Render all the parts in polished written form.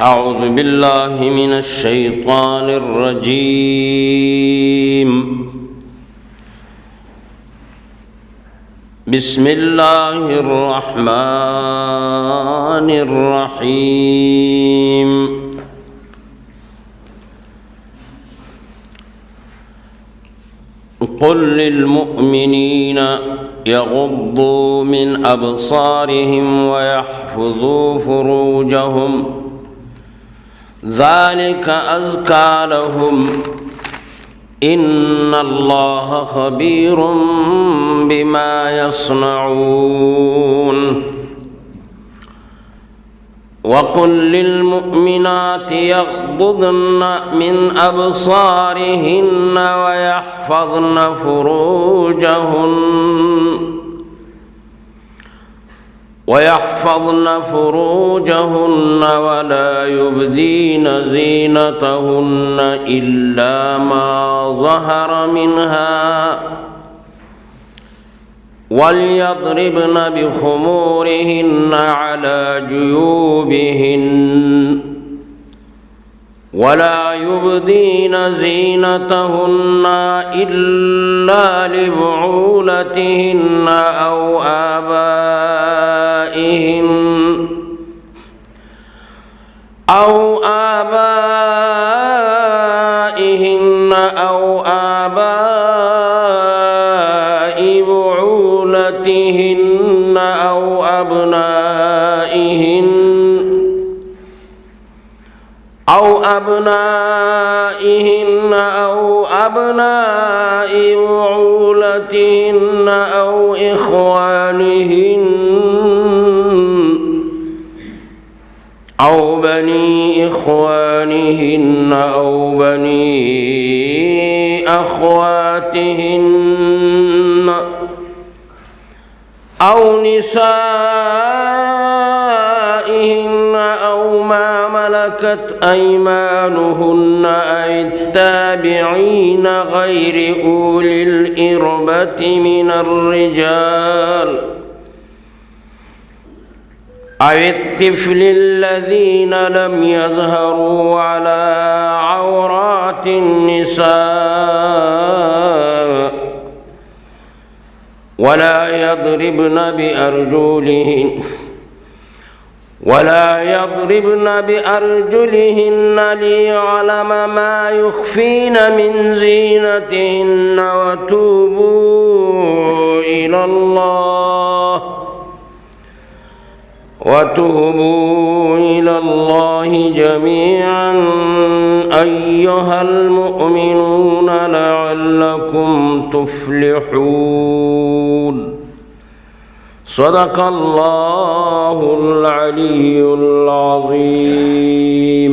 أعوذ بالله من الشيطان الرجيم. بسم الله الرحمن الرحيم. قل للمؤمنين يغضوا من أبصارهم ويحفظوا فروجهم ذلك أزكى لهم إن الله خبير بما يصنعون. وقل للمؤمنات يغضضن من أبصارهن ويحفظن فروجهن ولا يبدين زينتهن إلا ما ظهر منها وليضربن بخمورهن على جيوبهن ولا يبدين زينتهن إلا لبعولتهن أو آبائهن أو آباء بعولتهن أو أبنائهن أو أبناء بعولتهن أو إخوانهن أو بني إخوانهن أو بني أخواتهن أو نسائهن أو ما ملكت أيمانهن أي التابعين غير أولي الإربة من الرجال أو الطفل الذين لم يظهروا على عورات النساء ولا يضربن بأرجلهن ليعلم ما يخفين من زينتهن وتوبوا إلى الله جميعا أيها المؤمنون لعلكم تفلحون. صدق الله العلي العظيم.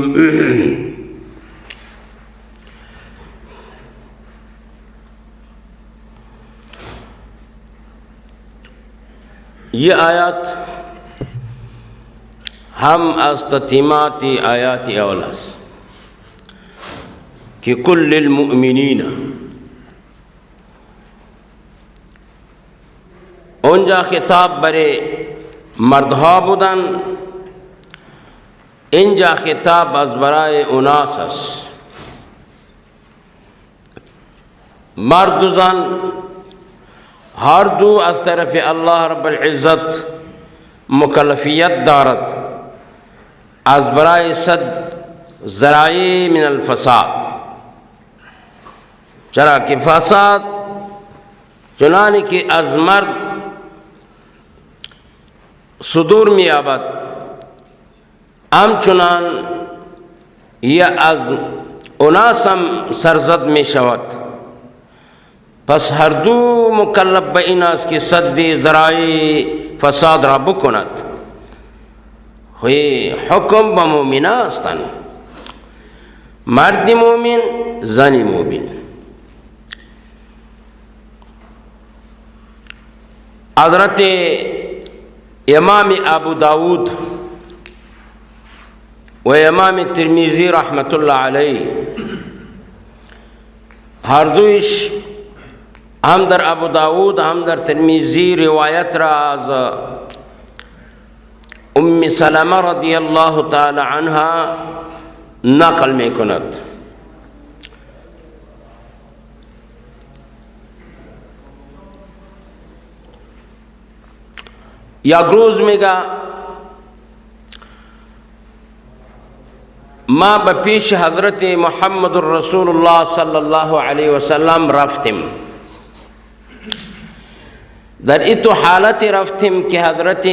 ये आयत हम अस्ततिमाती आयात अवलस कि कुल्लिल मुअमिनीना उनजा खिताब बरे मर्दहा बुदन इंजा खिताब अज़बराए उनासस मर्दुज़न हर दू अज तरफ अल्लाह रब्बुल इज़्ज़त मुकल्लफियत दारत अज़बराए सद ज़राए मिनल फ़साद चरा कि फ़साद चुनाने की अज़मर्द सुदूर में आबद आम चुनान या अज उनासम सरजद में शवत पस हर दू मुकल्लफ बइनास की सद्दी ज़राए फ़साद रा बुकुनत हुए हुक्म बमोमिना अस्तन मर्द मोमिन ज़नी मोमिन हज़रत इमाम अबू दाऊद व इमाम तिर्मिज़ी रहमतुल्लाह अलैह हर दुइश हम दर अबू दाऊद हम दर तिर्मिज़ी रिवायत राज उम्मी सलमा रदियल्लाहु ताला अन्हा नकल में कुनत। या ग्रोज में गा माँ बपीश हजरत मोहम्मद रसूलुल्लाह सल्लल्लाहु अलैहि वसल्लम रफ्तिम दर इतो हालत रफ्तिम कि हजरत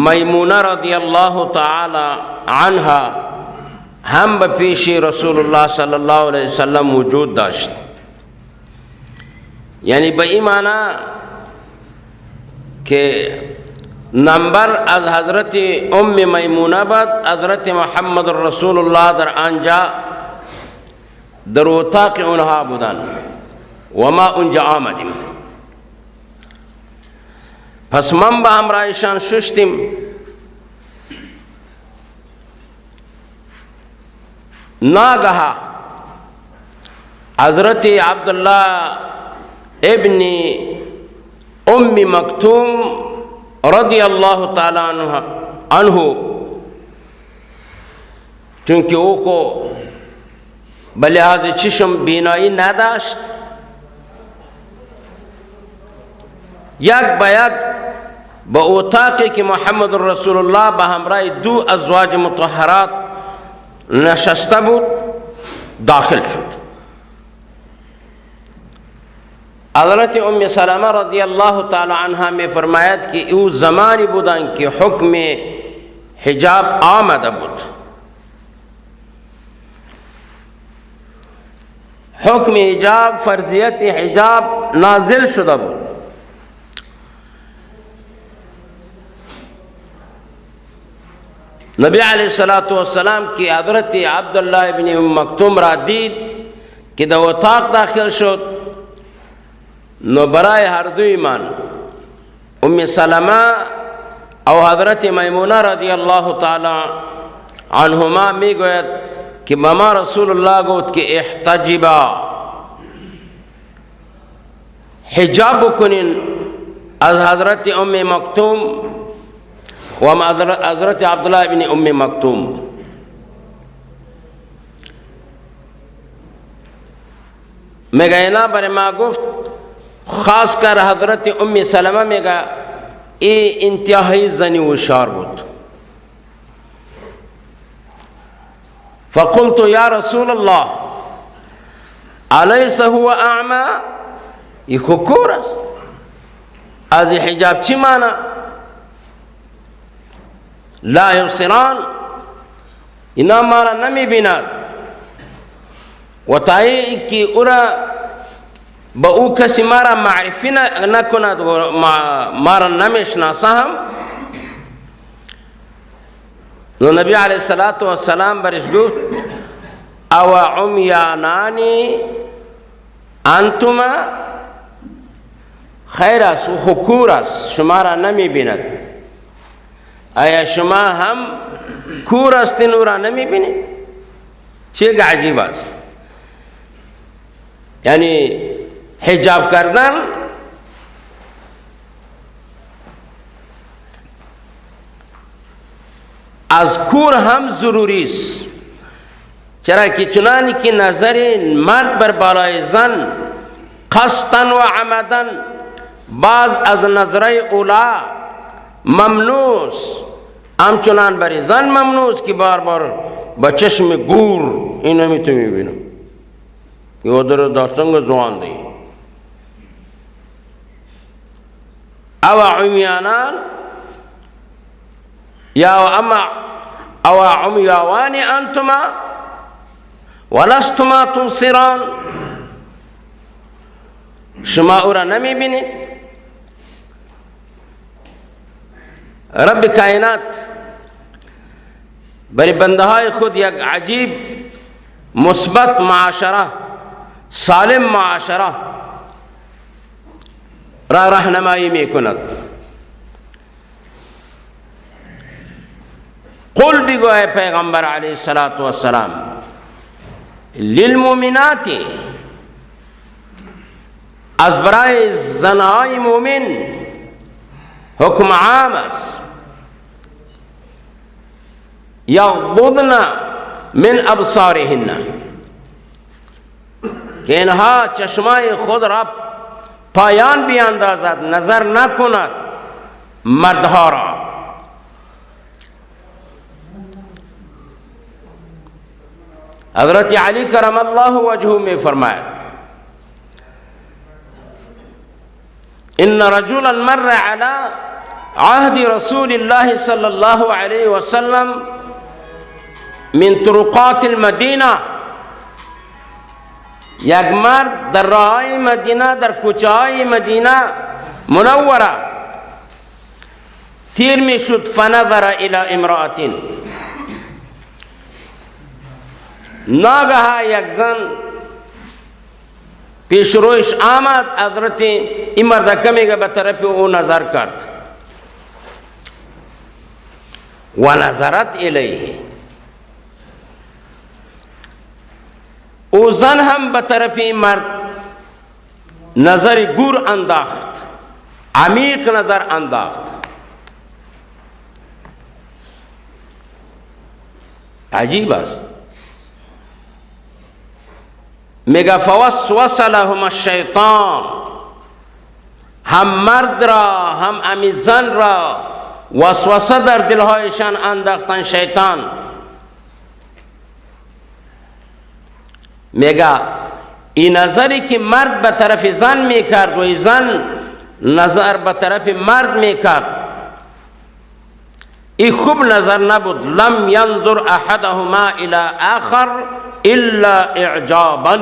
मैमूना रदियल्लाहु ताला अन्हा हम बपीश रसूलुल्लाह सल्लल्लाहु अलैहि वसल्लम वजूद दाश्त, यानी बेईमाना के नंबर अज हज़रत उम्म मैमूना बाद हज़रत मोहम्मद रसूलुल्लाह दर आंजा दरोता के उन्हा बुदान वमा उनजा आमदिम फसमम बा हमरा ईशान शुश्तिम नागहा हज़रत अब्दुल्ला इब्नी उम्मी मक्तूम रदियल्लाहु ताला अन्हु, चूँकि वो को बलिहाज चश्म बीनाई न दाश्त, यक बयक बओताक़े कि मोहम्मद रसूलुल्लाह बहमराई दो अज़वाज मुतहरात नशस्ता बुद दाखिल शुद। हज़रत उम्मे सलमा रदियल्लाहु ताला अन्हा में फरमायत कि यू ज़मानी बुदान के हुक्म हिजाब आमद बुद, हुक्म हिजाब फ़र्ज़ियत हिजाब नाजिल शुदा बुद। नबी अलैहिस्सलातु वस्सलाम की हज़रत अब्दुल्लाह इब्न उम्म मक्तूम रा दीद कि दवताक़ दाखिल शुद, नो बराए हरदु ईमान उम्मे सलमा और हज़रत मैमूना रदियल्लाहु ताला अन्हुमा में गोयत कि ममा रसूलुल्लाह गोत के इहतजिबा हिजाब कुनिन अज हज़रत उम्मे मक्तूम व हज़रत अब्दुल्लाह इब्न उम्मे मक्तूम। मैं गैना बरे मा गुफ्त ख़ास कर हज़रत उम्मे सलमा में गा ए इंतहाई ज़नी हुशार बुद। फ़क़ुल्तु या रसूलल्लाह अलैसा हुवा अअमा, ये खुकूरस आज हिजाब ची माना ला युबसिरान इना मारा नमी बिनाद वताई कि उरा बऊ कसी मारा मारिफी न कुनद मारा नमेशना साहम। नो नबी अलैहिस्सलातु वस्सलाम बरिश गुफ्त अवा उम्यानानी अंतुमा खैरस खुकूरस शुमारा नमी बिनत, आया शुमा हम खूरस तिनूरा नमी बिने चेग अजीबास, यानी हिजाब करदन आज खूर हम ज़रूरीस, चरा कि चुनानी की नज़रे मर्द बर बालाए जन खस्तन व अमदन बाज अज नजरे उला ममनूस आम चुनान बरी जन ममनूस की बार बार बचश में गूर इनमें तुम्हें बिना कि उधर दर्शंग जुआन दी अवा उम्यानान या अमा अवा उम्यावानी अंतुमा वलस्तुमा तुबसिरान, शुमा उरा नमी बिने रब कायनात बरी बंदहाय खुद एक अजीब मुस्बत माशरा सालिम माशरा रहनुमाई में कुनत। कुल भी गो है पैगम्बर अलैहिस्सलातु वस्सलाम लिलमुमिनाती अज़बराए ज़नाई मोमिन हुक्म आमस यग़ضضन मिन अबसारिहिन्न, कि इनहा चश्माए खुद را پایان بیاندازد، نظر نکند مردها را. حضرت علی کرم الله وجهه میں فرمایا ان رجلا مر على عهد رسول الله صلى الله عليه وسلم من طرقات المدینه، یک مرد در راههای مدینه، در کوچه های مدینه منوره تیر می شد. فنظر الى امرأة، ناگهان یک زن پیش رویش آمد. حضرت این مردکه میگه به طرف او نظر کرد و نظرت الیه، او زن هم به طرف این مرد نظر گور انداخت، عمیق نظر انداخت. عجیب است. میگه فوسوس لهم الشیطان، هم مرد را هم امی زن را وسوسه در دلهایشان انداختن شیطان. میگه این نظری که مرد به طرف زن میکرد و این زن نظر به طرف مرد میکرد، این خوب نظر نبود. لم ينظر احدهما الى آخر الا اعجابا،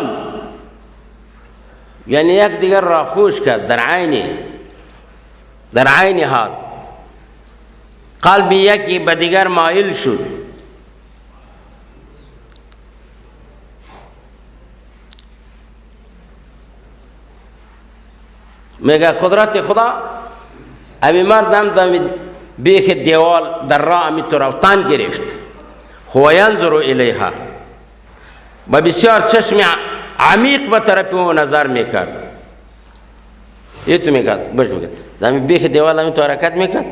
یعنی یک دیگر را خوش کرد در عین حال. قلب یکی به دیگر مایل شد. میگه قدرت خدا، امی مرد هم بیخ دیوال در راه امی تو رفتن گرفت. هو ینظر الیها، و بسیار چشم عمیق به طرف او نظر میکرد. یه تو میکرد بش میکرد امی بیخ دیوال امی تو حرکت میکرد،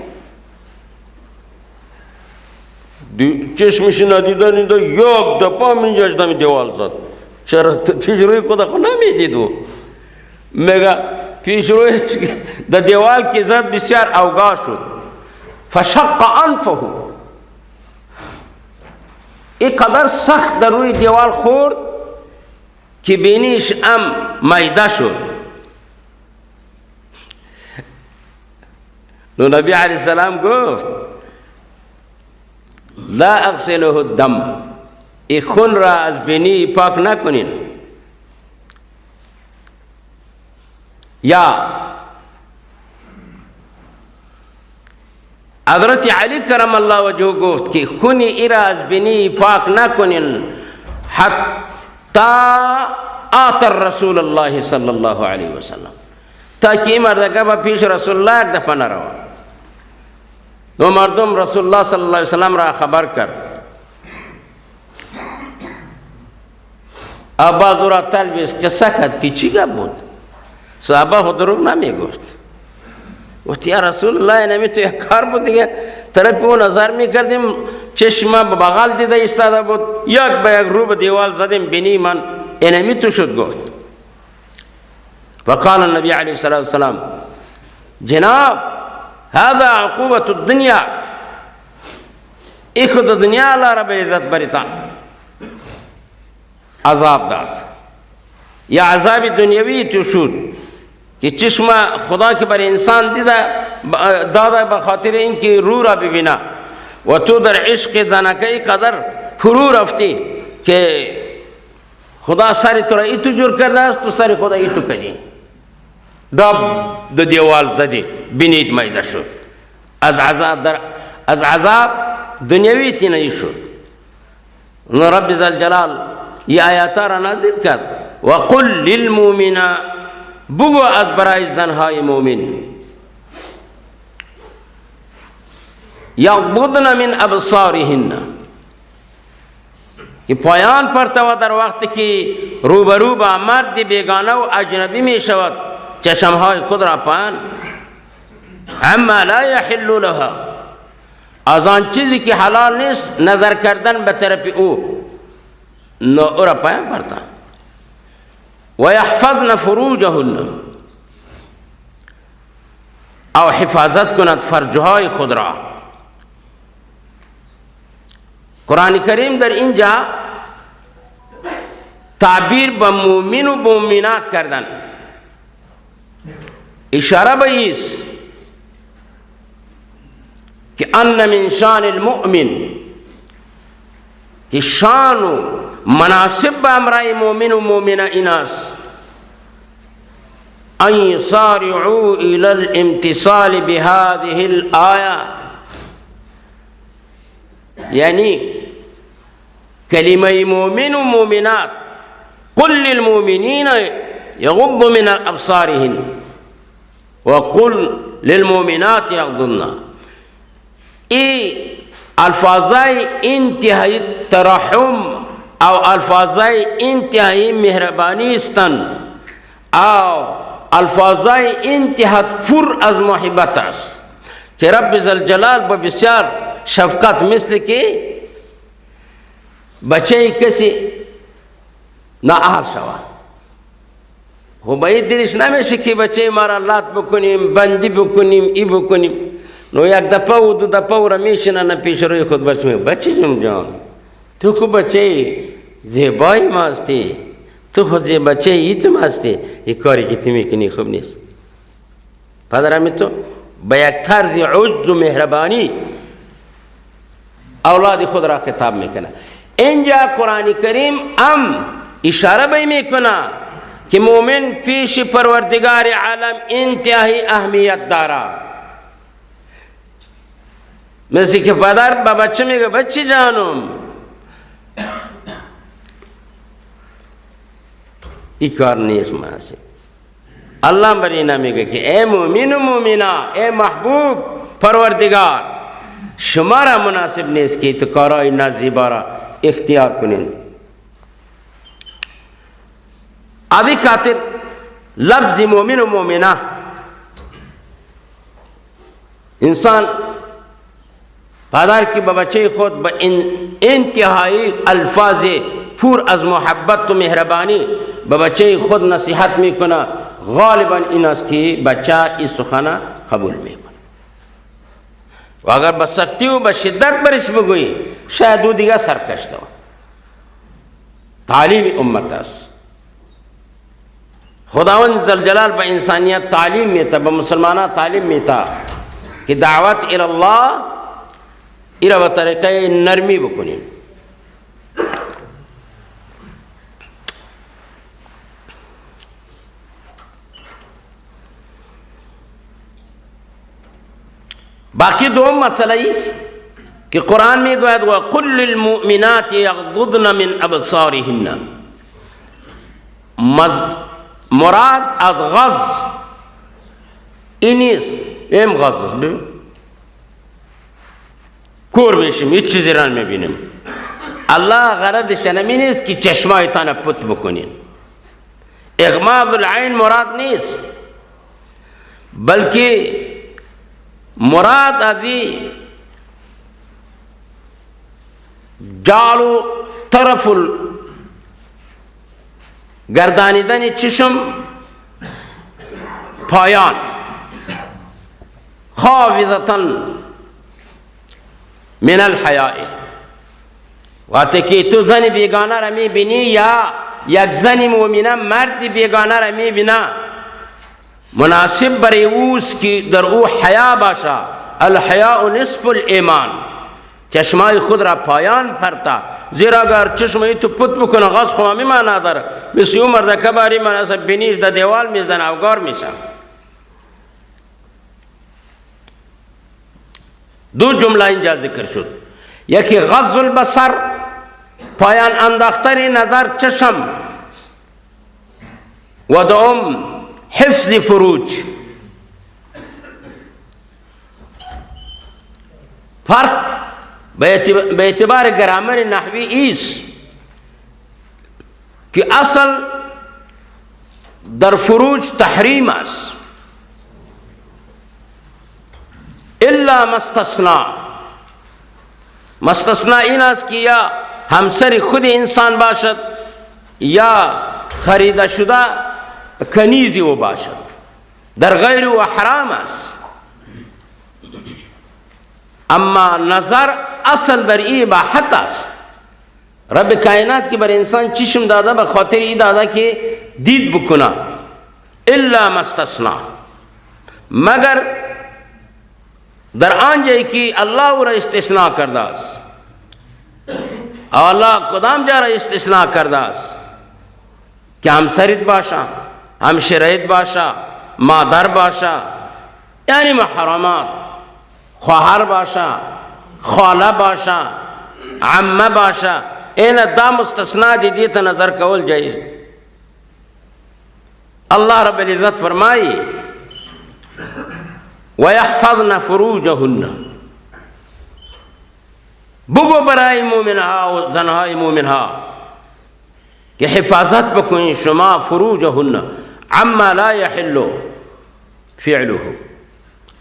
چشمش ندیدن اینجا یک دپا منجاش دمی دیوال زد. چرا پیش روی خدا خود نمیدیدو؟ میگه پیش روی در دیوال که زد بسیار اوگاه شد. فشق انفه، این قدر سخت در روی دیوال خورد که بینیش میده شد. نو نبی علیه السلام گفت لا اغسله الدم، این خون را از بینی پاک نکنین. یا حضرت علی کرم الله وجهه گفت که خون ای را از بینی پاک نکنین حتی آت رسول الله صلی الله علیه وسلم، تا که این مردگه با پیش رسول الله یک دفعه نرود. و مردم رسول الله صلی الله علیه وسلم را خبر کرد. ابا زورا تلبیس که سکت که چی گپ بود؟ صحابه خود دروغ نمی گفت. گفت یا رسول الله نمی تو یک کار بود دیگه، طرف او نظر می کردیم چشمه بغل دیده ایستاده بود، یک به یک رو به دیوال زدیم بینی من اینمی تو شد. گفت وقال النبی علیه السلام جناب هذا عقوبة الدنیا، ای خود دنیا الله رب عزت بریتا عذاب داد، یا عذاب دنیوی تو شد که چشم خدا که بر انسان داده به خاطر اینکه رو را ببینه و تو در عشق زنکه قدر فرو رفتی که خدا سر تو را ای تو جور کرده است، تو سر خدا ای تو کنی. دو دیوال زدی بینید میده شد. از عذاب دنیوی تینه شد. رب ذوالجلال یہ آیاتا را نازل کرد و قل للمؤمنین، بگو از برای زنهای مومن یغضضن من ابصارهن، که پایان پرتوا در وقتی که روبرو با مرد بیگانه و اجنبی می شود چشمهای خود را پایان. اما لا یحل لها، از آن چیزی که حلال نیست نظر کردن به طرف او او را پایان برده. و یحفظن فروجهن، او حفاظت کند فرجهای خود را. قرآن کریم در اینجا تعبیر به مومن و مومنات کردن، اشاره به ایست که ان من شان المؤمن، که شان و مناسب به امرای مومن و مومنه این است ان یصارعوا الى الامتصال بهذه الآیه، یعنی کلمه مومن و مومنات قل للمؤمنین یغضوا من ابصارهن وقل للمؤمنات یغضضن، ای الفاظای انتهایی ترحم او الفاظای انتهایی مهربانی استند او الفاظای انتهات فر از محبت است که رب ذوالجلال با بسیار شفقت مثل که بچه کسی نااهل شود خب باید دلش نمیشه که بچه ما را لات بکنیم، بندی بکنیم، ای بکنیم. نو یک دفعه و دو دفعه و را میشنن پیش روی خود بچه میگه بچه جان تو کو بچه زیبایی ما هستی، تو خود بچه ایتم هستی، یک کاری که تو میکنی خوب نیست. پدرمی تو با یک طرز عجز و مهربانی اولاد خود را خطاب میکنه. اینجا قرآن کریم اشاره به میکنه که مومن پیش پروردگار عالم انتهایی اهمیت داره. مثل که پدر با بچه میگه بچه جانم این کار نیست مناسب. اللہ بر اینا میگه که ای مومن و مومنه، ای محبوب پروردگار، شما را مناسب نیست که تو کارهای نازیبا را اختیار کنین. ابھی خاطر لفظ مومن و مومنہ انسان پدر کی بچه خود با انتہائی الفاظ پر از محبت و مہربانی بچه خود نصیحت میکنه، غالبا این است که بچه این سخن قبول میکنه. و اگر با سختی و با شدت برش بگویی شاید او دیگه سرکشته. تعلیم امت است. خداوند ذوالجلال به انسانیت تعلیم میتا، به مسلمانان تعلیم میتا که دعوت الی الله ایرا با طریقه نرمی بکنیم. باقی دوم مسئله ایست که قرآن میگوید وقل للمؤمنات یغضضن من ابصارهن. مراد از غض این نیست. این غض است. ببین کور میشیم هیچ چیزی را میبینیم. الله غرضش نمی نیست که چشمایتان پت بکنین. اغماض العین مراد نیست، بلکه مراد ازی جالو طرف گردانیدن چشم پایان خافضتا من الحیاء. وقتی که تو زن بیگانه را میبینی یا یک زن مومنه مرد بیگانه را میبینه، مناسب برای اوست که در او حیا باشه. الحیاء نصف الایمان. چشمای خود را پایان پرتا، زیرا اگر چشمای تو پت بکنه غاز خوامی ما نداره، مثل اون مرد کباری من اصلا بینیش در دیوال میزنه افگار میشه. دو جمله اینجا ذکر شد، یکی غض البصر پایان انداختن نظر چشم، و دوم حفظ فروج. فرق به اعتبار گرامر نحوی ایست که اصل در فروج تحریم است الا ما استثنا، مستثنا این است که یا همسر خود انسان باشد یا خریده شده کنیزی او باشد، در غیر و حرام است. اما نظر اصل در این اباحت است. رب کائنات که بر انسان چشم داده به خاطر این داده که دید بکنه، الا مستثنا، مگر در آن جایی که الله او را استثناء کرده است. الله کدام جا را استثناء کرده است؟ که همسرت باشه، همشرهت باشه، مادر باشه، یعنی محرمات، خواهر باشه، خاله باشه، عمه باشه، این دا مستثنا دیتا نظر کول جایز. الله رب العزت فرمائی وَيَحْفَظْنَ فُرُوجَهُنَّ، بگو برای مومنها و زنهای مومنها کہ حفاظت بکنی شما فروجهن عما لا يحل فعله،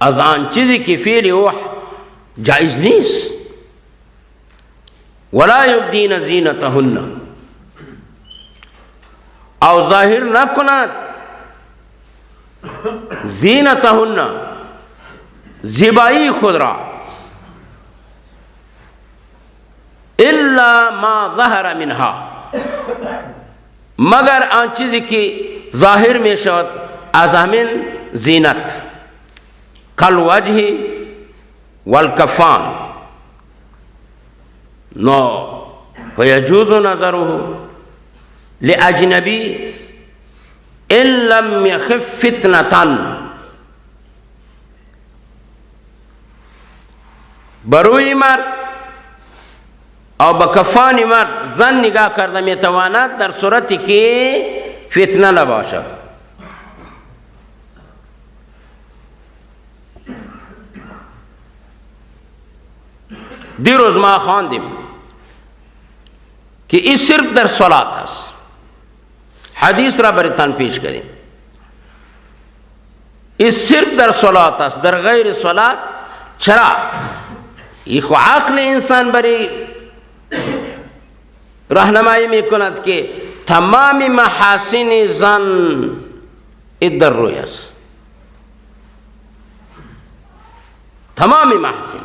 از آن چیزی که فعل او جائز نیست. ولا یبدین زینتهن، او ظاهر نکند زینتهن، زیبایی خود را، الا ما ظهر منها، مگر آن چیزی که ظاهر می شود از همین زینت، کالوجه والکفان، نو فیجوز نظره لاجنبی ان لم یخف فتنة، بروی مرد او بکفان مرد زن نگاه کرده میتواند در صورتی که فتنه نباشد. دیروز ما خواندیم که این صرف در صلات است. حدیث را برتان پیش کردیم. این صرف در صلات است، در غیر صلات چرا؟ این خو عقل انسان بری راهنمایی میکند که تمام محاسن زن در روی است، تمام محاسن.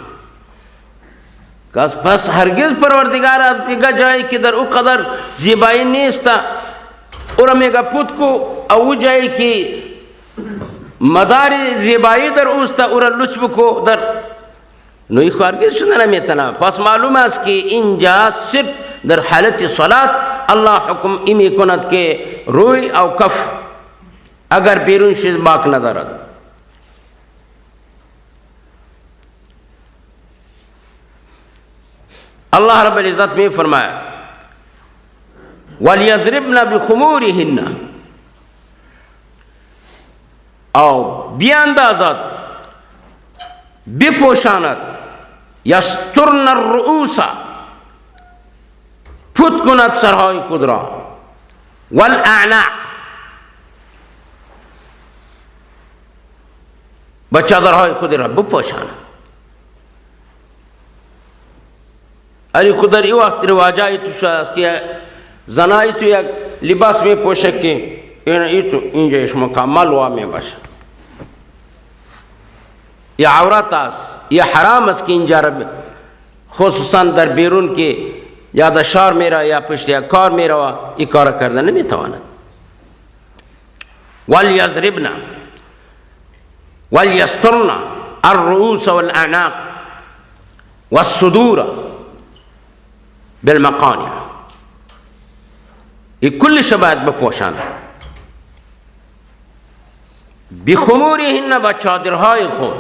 پس هرگز پروردگار از دیگه جایی که در او قدر زیبایی نیست او را میگه پود کو، او جایی که مدار زیبایی در اوست او را لچ بکو در نوی هرگز شده نمیتونه. پس معلوم است که اینجا صرف در حالت صلات الله حکم ای میکند که روی او کف اگر بیرون چیز باک ندارد. الله رب العزت میں فرمایا وَلْيَضْرِبْنَ بِخُمُورِهِنَّ، او بیاندازد، بپوشاند، یسترن الرؤوس، پت کند سرهای خود را، والاعناق، و چادرهای خود را بپوشاند. علی خود در این وقت رواجایی تو شده است که زنایی تو یک لباس می پوشه که اینجایش مکمل وا می باشه. یا عورت است، یا حرام است که اینجا خصوصا در بیرون که یا در شهر میره یا پشت یا کار میره و این کار کردن نمیتواند. وَلْيَضْرِبْنَ وَلْيَسْتُرْنَ الرؤوس والأعناق والصدور بالمقانع، این کل شباید بپوشاند. بخمورهن، با چادرهای خود،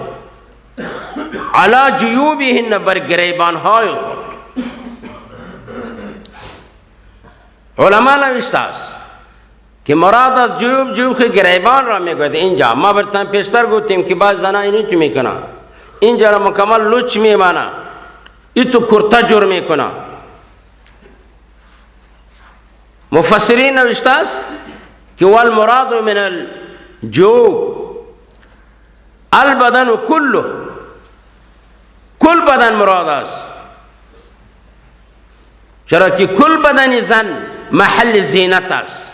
علی جیوبهن، بر گریبانهای خود. علماء نوشته است که مراد از جیوب که گریبان را میگوید. اینجا ما برتن پیشتر گفتیم که بعض زنها اینو چی میکنه، اینجا را مکمل لچ میمانه، این تو کرتا جور میکنه. مفسرین نوشته است که والمراد من الجوب البدن کله، کل بدن مراد است. چرا که کل بدن زن محل زینت است.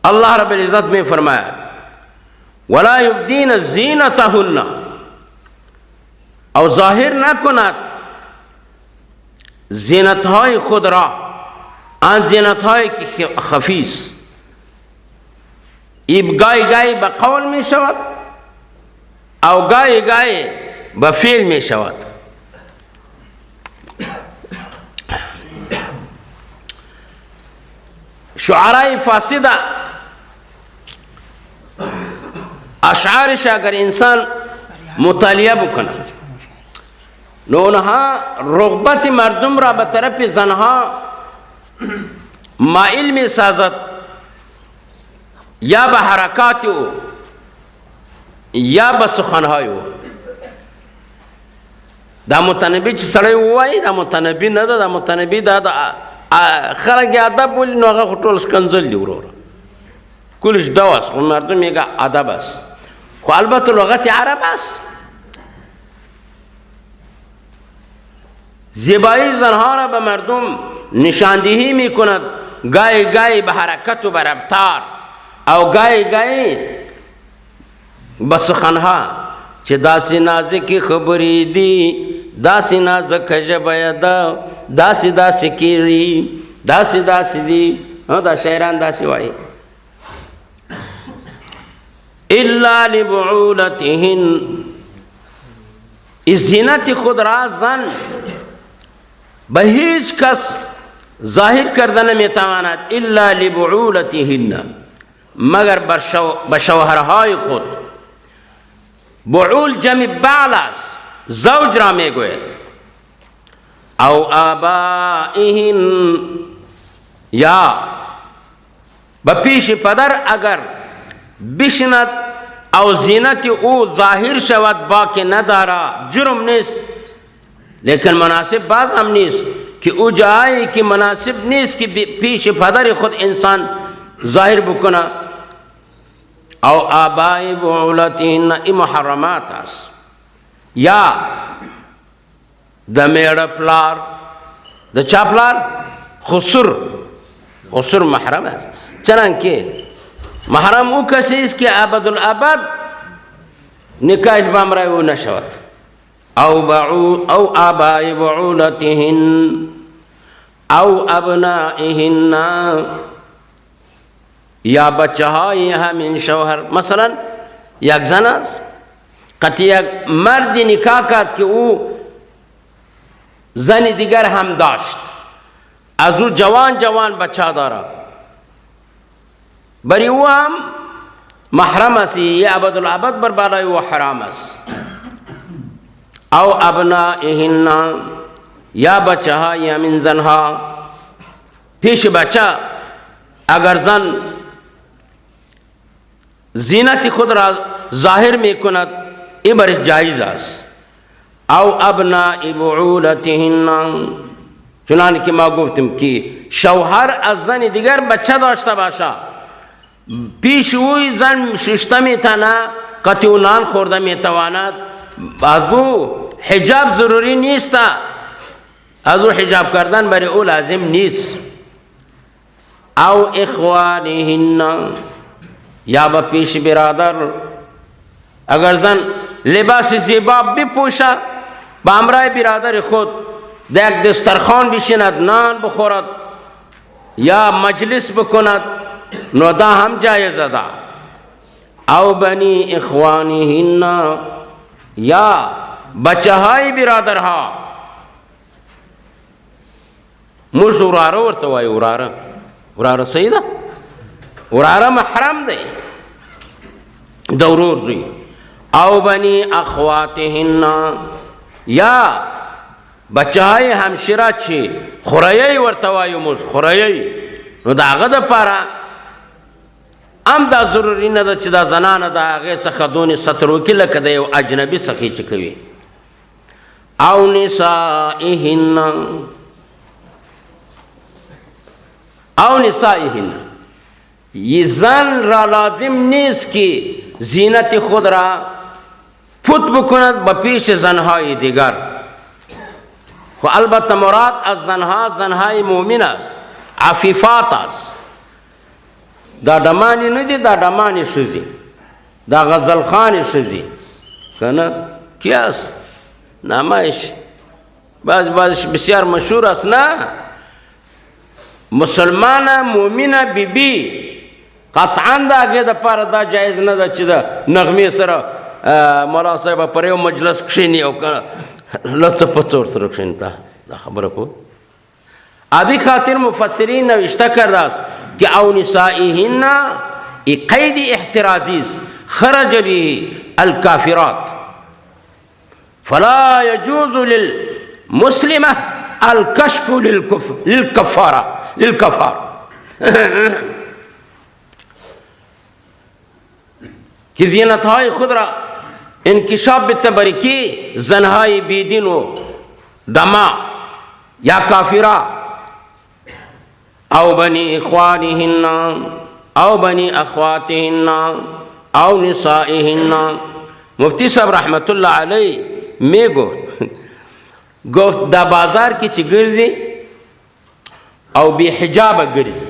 الله رب العزت می فرماید ولا یبدین زینتهن، او ظاهر نکند زینتهای خود را، آن زینتهایی که خفیس. این گاهی گاهی به قول می شود او گاهی گاهی به فعل می شود. شعرای فاسده اشعارش اگر انسان مطالعه بکنه نو اونها رغبت مردم را به طرف زنها مائل می سازد، یا به حرکات او یا به سخنهای او. دا متنبی چې سړی ووایي دا متنبی نه ده، دا متنبی دا خلک ادب بولي نو هغه خو ټول ښکنځل دي وروره، کلش دواس خو مردم میگه ادب است، خو البته لغت عرب است. زیبایی زنها را به مردم نشاندهی می کند، گاهی گاهی به حرکت و به رفتار او گاهی گاهی به سخنها چې داسې نازکې خبرې دي، داسې نازکه ژبه ده، داسې داسې کېږي، داسې داسې دي. دا شاعران داسې وایي. الا لبعولتهن، زینت خود را زن به هیچ کس ظاهر کردن نمیتواند الا لبعولتهن، مگر به شوهرهای خود. بعول جمع بعل است، زوج را میگوید. او آبائهن، یا به پیش پدر اگر بشند او زینت او ظاهر شود باقی نداره، جرم نیست، لیکن مناسب باز هم نیست که او جایی که مناسب نیست که پیش پدر خود انسان ظاهر بکنه. او آبائی بعولتهن، ای محرمات است. یا د میړه پلار، د چا پلار؟ خسر محرم است. چنانکه محرم او کسی است که ابدالابد نکاحش با امرای او نشود. او آبائی بعولتهن او ابنائهن، یا بچه های همین شوهر. مثلا یک زن است قطعی یک مردی نکاح کرد که او زن دیگر هم داشت، از او جوان بچه داره، بری او هم محرم است، یه ابدالابد بر بالای او حرام است. او ابنائهن، یا بچه های همین زنها. پیش بچه اگر زن زینت خود را ظاهر می کند این برش جایز است. او ابناء بعولتهن، چنانکه که ما گفتیم که شوهر از زن دیگر بچه داشته باشه، پیش اوی زن ششته می تنه، قطع نان خورده می تواند، از او حجاب ضروری نیست، از او حجاب کردن برای او لازم نیست. او اخوانهن، یا با پیش برادر اگر زن لباس زیبا بپوشد با همراه برادر خود در یک دسترخوان بشیند نان بخورد یا مجلس بکند نو دا هم جایز ده. او بنی اخوانهن، یا بچه های برادرها. موږ وراره ورته وایو، وراره صحیح ده، وراره محرم دی د ورور زوی. او بنی اخواتهن، یا بچه های همشیره چې خوریی ورته وایو موږ، خوریی، نو د هغه دپاره هم دا ضروري نه ده چې دا زنانه د هغې څخه دونې ستر وکړي لکه د یو اجنبي څخه چې کوي. او نسائهن، یہ زن را لازم نیست که زینت خود را فوت بکند به پیش زنهای دیگر. و البته مراد از زنها زنهای مؤمن است، عفیفات است. دا دمانی ندی، دا دمانی شزی، دا غزلخانی شزی کنه کی است؟ نامش بعضش بسیار مشهور است. نه، مسلمان مؤمن بیبی قطعا دا هغې دپاره دا جایز نه ده چې د نغمې سره مولا صاحب پر یو مجلس کښېني او لڅه پڅه ورسره کښېني. دا خبره پوه. ادی خاطر مفسرین نوشته کرده است که او نسائهن قید احترازی است خرج به الكافرات فلا يجوز للمسلمة الكشف للكفار که زینتهای خود را انکشاف بتبریکی زنهای بیدین و دما یا کافرا او بنی اخوانهن او بنی اخواتهن او نسائهن. مفتی صاحب رحمت الله علیه میگو گفت دا بازار کی چی گرزی او بی حجاب گرزی،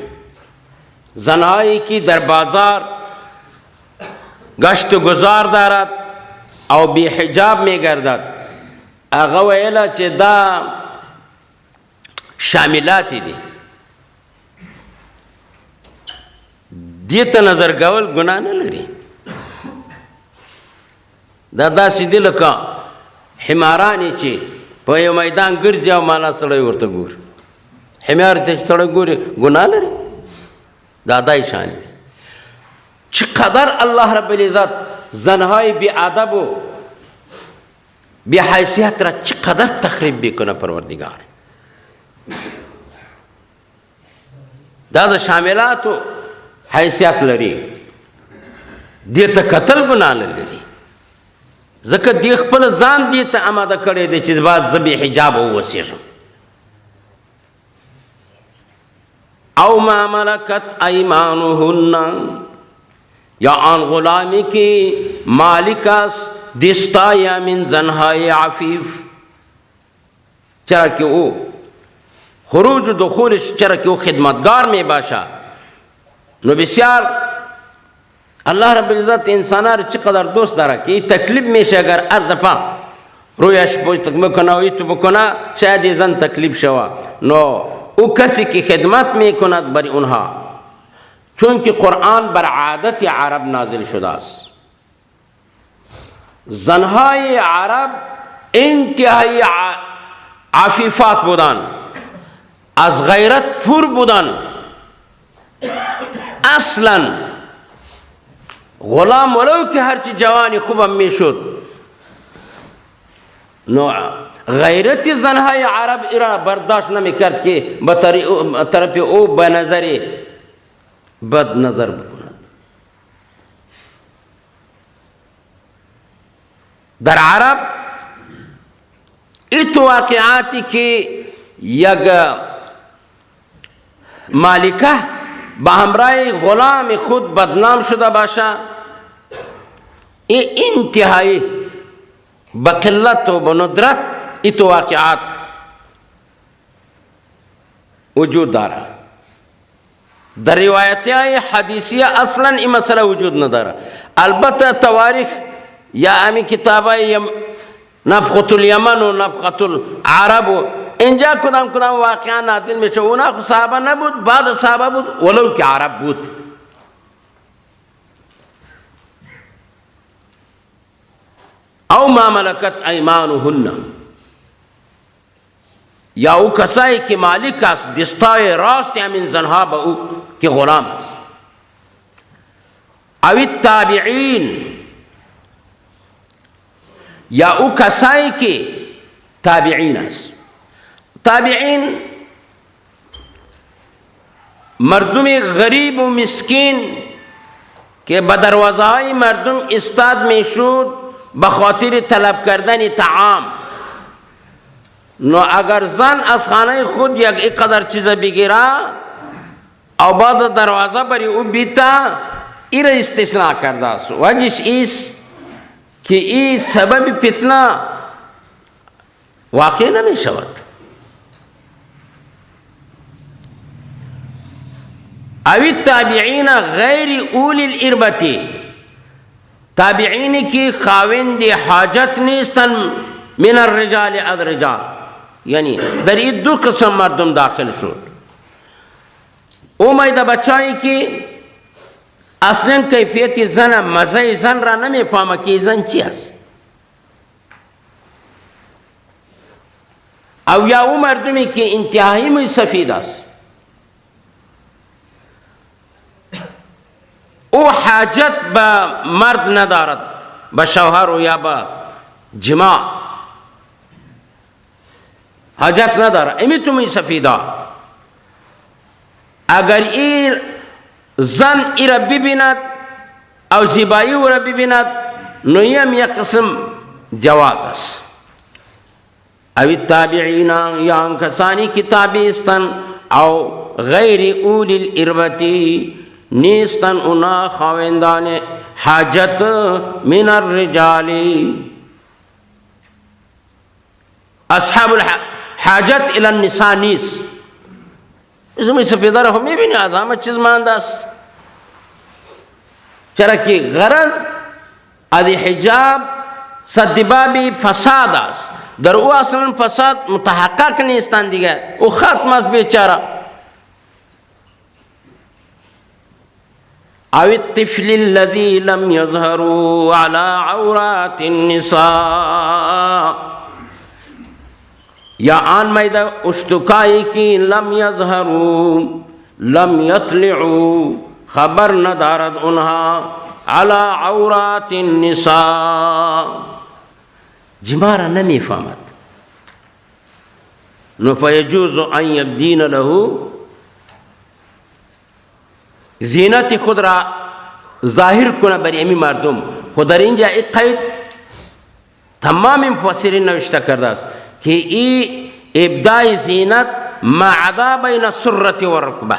زنهایی کی در بازار گشت و گذار دارد او بی حجاب می گردد، اغا ویلا چه دا شاملاتی دی. دیتا نظر گول گناه نلری. دا داسی دی لکا حمارانی چی پا یو میدان گرزی او مالا سڑای ورطا گور، حمار تی سڑای گوری گناه لری. دا دای شانی دی. چقدر الله رب العزت زنهای بی ادب و بی حیثیت را چقدر تخریب بیکنه پروردگار. دا شاملات و حیثیت لري، دیتا قتل گناه لري. ځکه دی خپل ځان دیتا آماده کړی دی چې بعد زه بې حجاب ووسیږم. او ما ملکت ایمانهن، یا آن غلامی کی مالک است دستا یا من زنهای عفیف، چرا که او خروج و دخولش چرا که او خدمتگار می باشه. نو بسیار الله رب العزت انسانا رو چقدر دوست داره که این تکلیف میشه اگر هر دفعه رویش پشت بکنه و ایتو بکنه شاید این زن تکلیف شوه. نو او کسی که خدمت میکند بر اونها، چون که قرآن بر عادت عرب نازل شده است. زنهای عرب انتهایی عفیفات بودن، از غیرت پر بودن. اصلا غلام ولو که هرچی جوانی خوبم میشد، غیرت زنهای عرب ایرا برداشت نمیکرد که به طرف او به نظر بد نظر بکند. در عرب ایتو واقعاتی که یک مالکه به همراه غلام خود بدنام شده باشه، این انتهایی به قلت و به ندرت ایتو واقعات وجود داره. در روایتهای حدیثیه اصلا این مسئله وجود نداره. البته تواریخ یا امی کتابای نفقة الیمن و نفقة العرب و اینجا کدام واقعا نازل میشه. اونا خود صحابه نبود، بعد صحابه بود، ولو که عرب بود. او ما ملکت ایمانهن، یا او کسایی که مالک است دستای راست همین زنها به او که غلام است. او التابعین، یا او کسایی که تابعین است. تابعین مردم غریب و مسکین که به دروازه های مردم استاد میشود به خاطر طلب کردن طعام. نو اگر زن از خانه خود یک قدر چیز بگیره او بعد دروازه بری او بیتا، این را استثناء کرده است. وجهش ایست که این سبب فتنه واقع نمی شود. اوی تابعین غیر اولی الاربتی، تابعینی که خاوند حاجت نیستن من الرجال از رجال، یعنی در این دو قسم مردم داخل شد. او مایده بچایی که اصلا کیفیت زن مزه زن را نمی فهمه که زن چی است، او یا او مردمی که انتهایی سفید است، او حاجت به مرد ندارد، به شوهر و یا به جماع حاجت ندارد، امی تو می سفیدا. اگر این زن ای را ببیند او زیبایی او را ببیند نویم یک قسم جواز است. اوی تابعین یا کسانی که تابع استن او غیر اولی الاربتی نیستن اونا خواندان حاجت من الرجال، اصحاب الحاجت الى النساء نیست. اسمی سفیده را هم میبینی از همه چیز مانده است، چرا که غرض از حجاب سدباب فساد است، در او اصلا فساد متحقق نیستن دیگه، او ختم است بیچاره. او الطفل الذي لم يظهروا على عورات النساء، یا آن میده اشتکایی که لم یظهروا لم یطلعوا خبر ندارد اونها على عورات النساء، جماع را نمی فهمد، نو فیجوز ان یبدین له زینت خود را ظاهر کنه برای امی مردم. خود در اینجا یک قید تمام مفسرین نوشته کرده است که ای ابداع زینت معدا بین السرة و الرکبه،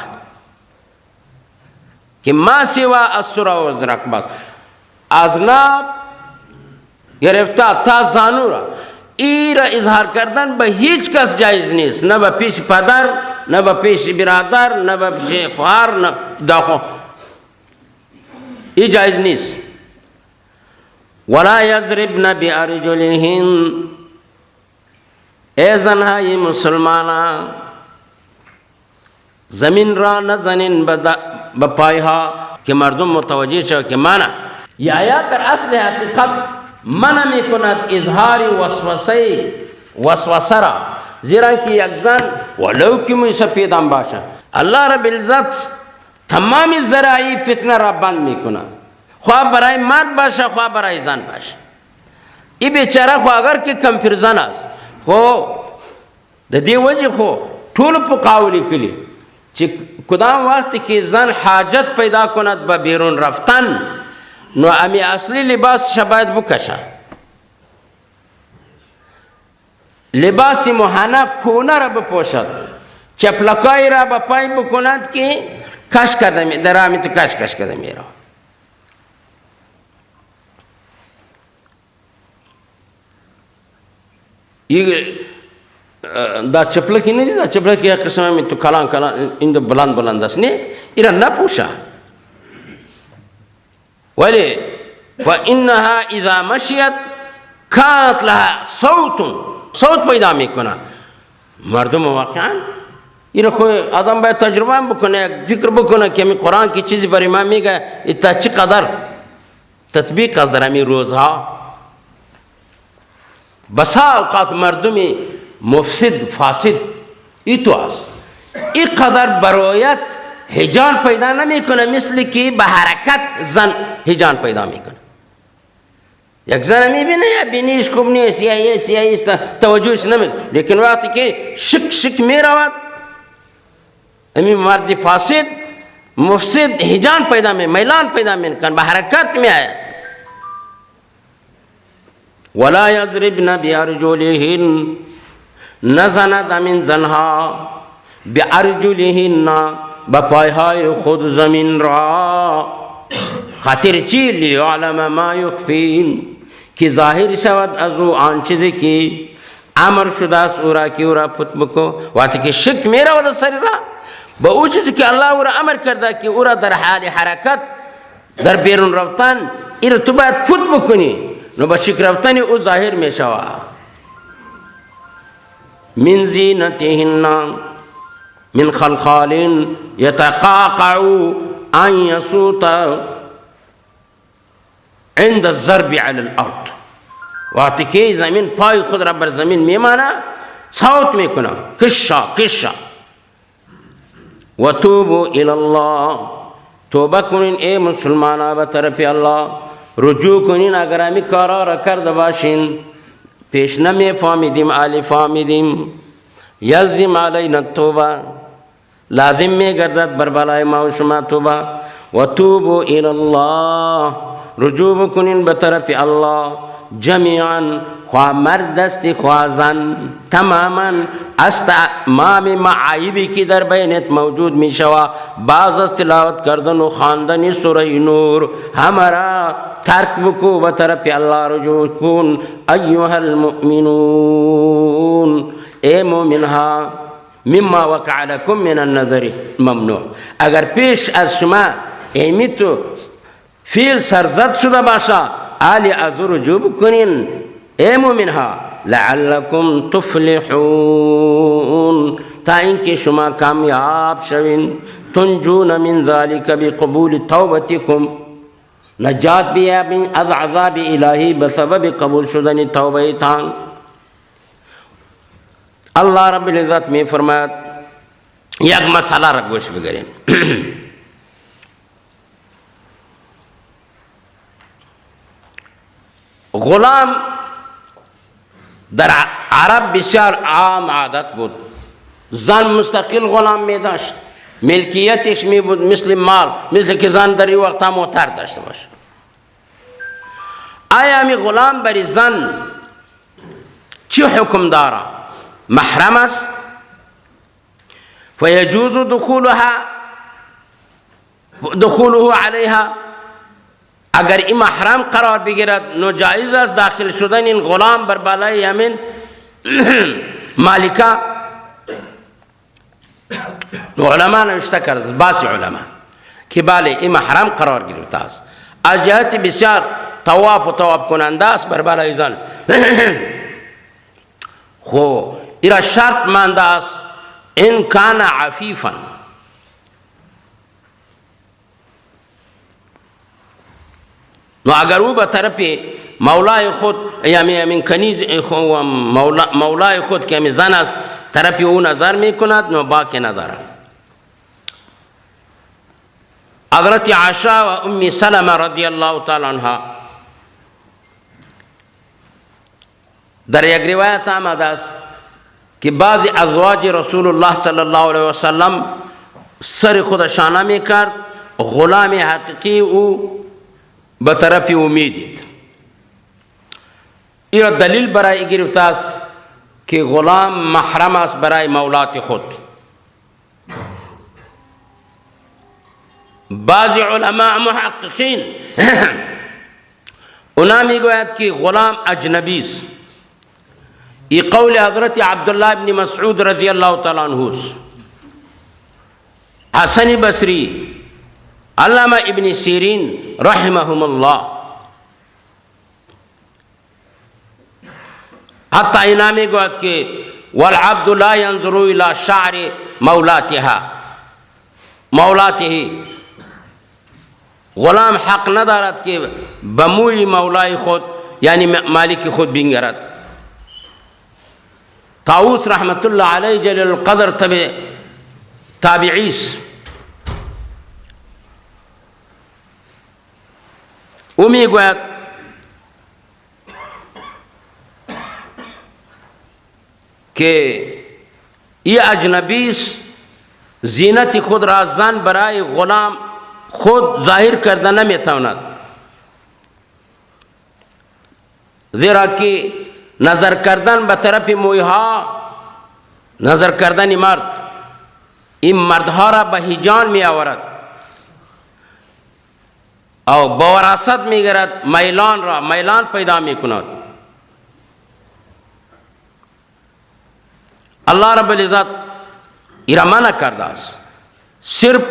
که ما سوا السرة و الرکبه، از ناب گرفته تا زانو را ای را اظهار کردن به هیچ کس جایز نیست، نه به پیش پدر، نه به پیش برادر، نه به پیش خواهر، نه داخل ای جایز نیست. ولا یضربن بارجلهن، ای زنهای مسلمانا زمین را نزنین به پایها، که مردم متوجه شد که مانا یا آیات در اصل حقیقت منع می کند اظهار وسوسه را، زیرا که یک زن ولو که می سفیدم باشه الله رب العزت تمام ذرایع فتنه را بند می کند، خواه برای مرد باشه خواه برای زن باشه. این بیچاره خواه اگر که کمپیر زن است، خو د دې وجه خو ټول په قاولی کلی چې کدام وقت که زن حاجت پیدا کند به بیرون رفتن، نو امی اصلی لباس شباید بکشه، لباس مهانه کونه را بپوشد، چپلکای را به پای بکند که کش کرده می در آمی تو کش کرده می را. دا چپلکی ندی، دا چپلکی یک قسم می تو کلان این دو بلند است نه، ایرا نپوشا. ولی فإنها اذا مشیت کانت لها صوت پیدا میکنه. مردم واقعا ایرا کوئی آدم باید تجربه بکنه، فکر بکنه که می قرآن کی چیزی برای ما میگه ایتا چقدر تطبیق است در همی روزها. بسا اوقات مردمی مفسد فاسد ایتو است، این قدر برایت هجان پیدا نمیکنه مثل که به حرکت زن هجان پیدا میکنه. یک زن میبینه یا بینیش خوب نیست یا سیاهی است توجهش نمیده، لیکن وقتی که شک میرود امی مرد فاسد مفسد هجان پیدا میلان پیدا میکنه، به حرکت میآید. ولا یضربن بارجلهن، نزند من زنها بارجلهن با پایهای خود زمین را، خاطر چی؟ لیعلم ما یخفین، که ظاهر شود از او آن چیزی که امر شده است او را که او را فوت بکن. وقتی که شک می رود سر را با او چیزی که الله او را امر کرده که او را در حال حرکت در بیرون رفتن این را تو باید فوت بکنی، نو با شک رفتن او ظاهر می شود. من زینتهن من خلخال یتقاقع ان یصوت عند الضرب على الارض. وقتی که زمین پای خود را بر زمین میمانه صوت میکنه کشا کشا. و توبوا الی الله، توبه کنین ای مسلمانا به طرف الله، رجوع کنین اگر همی کارا را کرده باشین. پیش نمی فهمیدیم آلی فهمیدیم. یلزم علینا التوبه، لازم می گردد بر بالای ما و شما توبه. و توبوا الی الله، رجوع کنین به طرف الله جمیعا، خواه مرد است خواه زن، تماما از تمام معایبی که در بینت موجود می شود بعض از تلاوت کردن و خواندن سوره نور همارا ترک بکو، به طرف الله رجوع کن. ایها المؤمنون، ای مومنها، مما وقع لكم من النظر ممنوع، اگر پیش از شما ایمی تو فیل سرزد شده باشا آلی از رجوع بکنین ای مومنها، لعلکم تفلحون، تا اینکه شما کامیاب شوین. تنجون من ذلك بقبول توبتكم، نجات بیابین از عذاب الهی بسبب قبول شدن توبه تان. اللہ رب العزت میں فرمایا یک مسئلہ را گوش بگرین. غلام در عرب بسیار عام عادت بود، زن مستقل غلام می داشت، ملکیتش می بود مثل مال، مثل که زن در این وقتا موتر داشته باشه. آیا می غلام بری زن چی حکم داره؟ محرم است فیجوز دخوله علیها، اگر این محرم قرار بگیرد ناجایز است داخل شدن این غلام بر بالای همین مالکه. علما نوشته کرد باسی علما که بله این محرم قرار گرفته است، از جهت بسیار طواف و طواف کننده است بر بالای زن. خو ایرا شرط مانده است این کان عفیفا، نو اگر او به طرف مولای خود یعنی همین کنیز مولای خود که همین زن است طرف او نظر می کند نو باکی ندارد. حضرت عائشہ و ام سلمہ رضی اللہ تعالی عنہ در یک روایت آمده است که بعض ازواج رسول الله صلی الله علیه وسلم سر خود شانه می کرد، غلام حقیقی او به طرف او می دید. این دلیل برای گرفته است که غلام محرم است برای مولات خود. بعض علماء محققین اونا می گوید که غلام اجنبی است. یہ قول حضرت عبداللہ ابن مسعود رضی اللہ تعالیٰ عنہ، حسن بصری، علامہ ابن سیرین رحمہم اللہ، حتی انامی گوید کہ والعبد لا ينظر الى شعر مولاته، غلام حق ندارد کہ بموی مولائی خود یعنی مالک خود بنگرد. طاووس رحمت اللہ علیہ جلیل القدر تابعیس، او می گوید که ای اجنبیس زینت خود را زن برای غلام خود ظاهر کرده نمیتواند، زیرا که نظر کردن به طرف مویها، نظر کردن مرد این مردها را به هیجان می آورد. او بوراست میگیرد، میلان را میلان پیدا میکند. الله رب العزت ایرا منع کرده است. صرف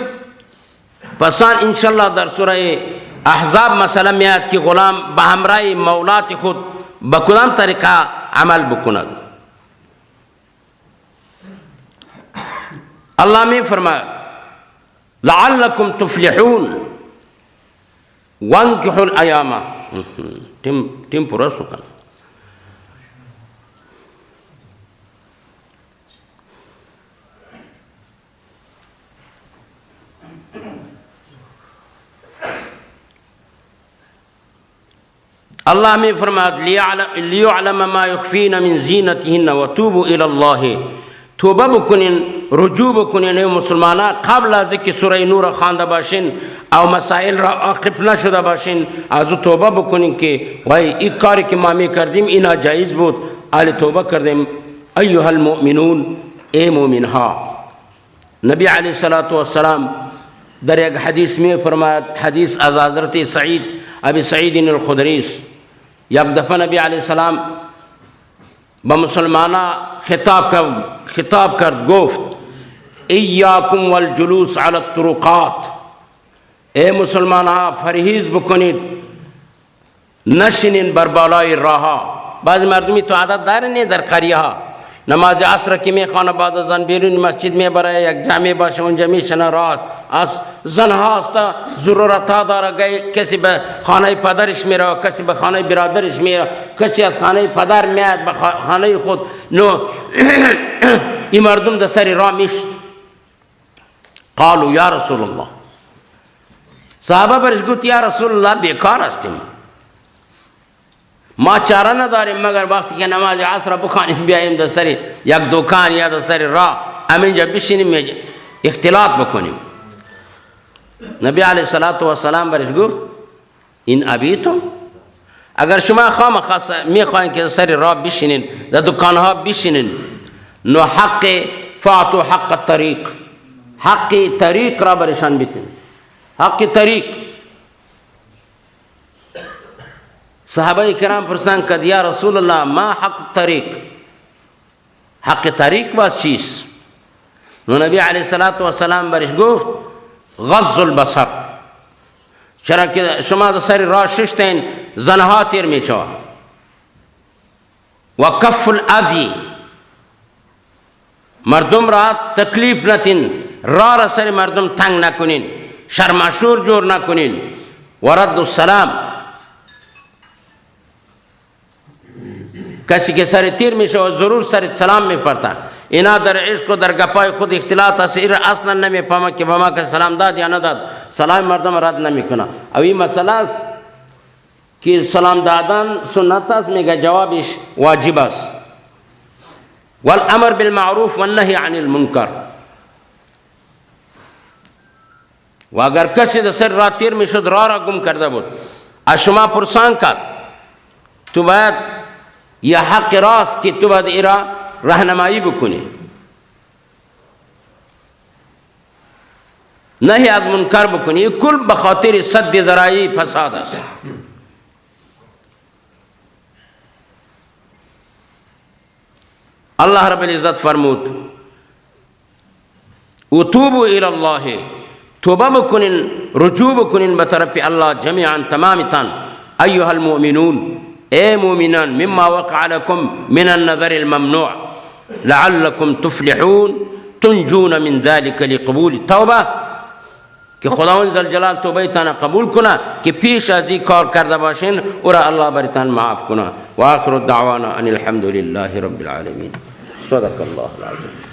پسان انشالله در سوره احزاب مسئله میاد که غلام به همراه مولات خود به کدام طریقه عمل بکند. الله می فرماید لعلکم تفلحون وانکحوا الایام. تیم پورا سکن. الله می فرماید لیعلم ما یخفین من زینتهن و توبوا الی الله. توبه بکنین، رجوع بکنین ای مسلمانان قبل از اینکه سوره نور خوانده باشین او مسائل را عاقب نشده باشین، از توبه بکنین که وای این کاری که ما می کردیم اینا جایز بود، آل توبه کردیم. ایها المؤمنون، ای مؤمنها. نبی علیه السلام در یک حدیث می فرماید، حدیث از حضرت سعید ابی سعید الخدری، یک دفعه نبی علیه السلام با مسلمانا خطاب کرد، گفت ایاکم والجلوس علی الطرقات. ای مسلمانا پرهیز بکنید نشینین بر بالای راه. بعض مردمی تو عادت دارن در قریه ها نماز عصر که میخوانه بعد از آن بیرون مسجد میبره، یک جمعی باشه اونجا میشنه راه از زن هاست ضرورت داره، کسی به خانه پدرش میره، کسی به خانه برادرش میره، کسی از خانه پدر میاد به خانه خود. نو این مردم در سر راه میشت. قالوا یا رسول الله، صحابه برش گفت یا رسول الله بیکار هستیم، ما چاره نداریم مگر وقتی که نماز عصر بخوانیم بیاییم در سر یک دکان یا در سر راه همینجا بشینیم اختلاط بکنیم. نبی علیه السلام برش گفت این ابیتم، اگر شما خواست میخواین که در سر راه بشینین، در دکان ها بشینین، نو حق فاعطوا حق الطریق، حق طریق را برشان بیتین. حق طریق. صحابه کرام پرسان کرد یا رسول الله ما حق الطریق؟ حق طریق باز چیست؟ نو نبی علیه السلام برش گفت غض البصر. چرا که شما در سر راه ششتین زنها تیر می شود. و کف الاذی، مردم را تکلیف نتین، راه را سر مردم تنگ نکنین، شرماشور جور نکنین. و رد السلام، کسی که سر تیر می شود ضرور سر سلام می پرتا. اینا در عشق و در گپای خود اختلاط است، اصلا نمی فهمه که به ما که سلام داد یا نداد، سلام مردم رد نمی کنه. او این مسئله است که سلام دادن سنت است، میگه جوابش واجب است. والامر بالمعروف والنهی عن المنکر. و اگر کسی در سر راه تیر می شد راه را گم کرده بود، از شما پرسان کرد، تو باید یا حق راست که تو باید ایرا راهنمایی بکنی، نهی از منکر بکنی. کل بخاطر سد ذرایع فساد است. الله رب العزت فرمود و توبوا الی الله، توبه بکنین، رجوع بکنین به طرف الله جمیعا تمامتان. ایها المؤمنون، اے مومنان، مما وقع لكم من النذر الممنوع لعلكم تفلحون تنجون من ذلك لقبول التوبه. که خداوند ذوالجلال توبه تان قبول کنه که پیش از این کار کرده باشین او را الله برتان معاف کنه. و آخر الدعوانا ان الحمد لله رب العالمین. صدق الله العظیم.